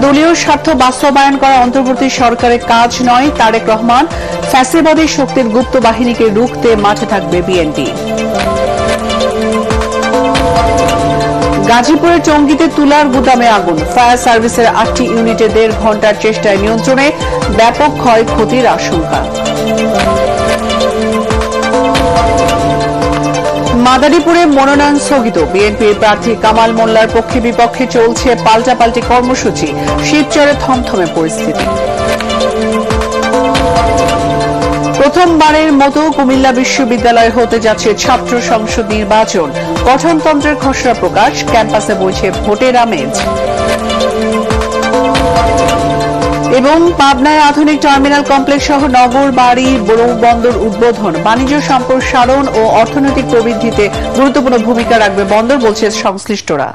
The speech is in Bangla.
দলীয় স্বার্থ বাস্তবায়ন করা অন্তর্বর্তী সরকারের কাজ নয়, তারেক রহমান। ফ্যাসিবাদী শক্তির গুপ্ত বাহিনীকে রুখতে মাঠে থাকবে বিএনপি। গাজীপুরের টঙ্গীতে তুলার গুদামে আগুন, ফায়ার সার্ভিসের 8টি ইউনিটে 1.5 ঘণ্টার চেষ্টায় নিয়ন্ত্রণে, ব্যাপক ক্ষয়ক্ষতির আশঙ্কা। মাদারীপুরে মনোনয়ন স্থগিত, বিএনপির প্রার্থী কামাল মোল্লার পক্ষে বিপক্ষে চলছে পাল্টাপাল্টি কর্মসূচি, শিবচরে থমথমে পরিস্থিতি। প্রথমবারের মতো কুমিল্লা বিশ্ববিদ্যালয়ে হতে যাচ্ছে ছাত্র সংসদ নির্বাচন, গঠনতন্ত্রের খসড়া প্রকাশ, ক্যাম্পাসে বইছে ভোটের আমেজ। এবং পাবনায় আধুনিক টার্মিনাল কমপ্লেক্স সহ নগর বাড়ি বন্দর উদ্বোধন, বাণিজ্য সম্প্রসারণ ও অর্থনৈতিক প্রবৃদ্ধিতে গুরুত্বপূর্ণ ভূমিকা রাখবে বন্দর, বলছে সংশ্লিষ্টরা।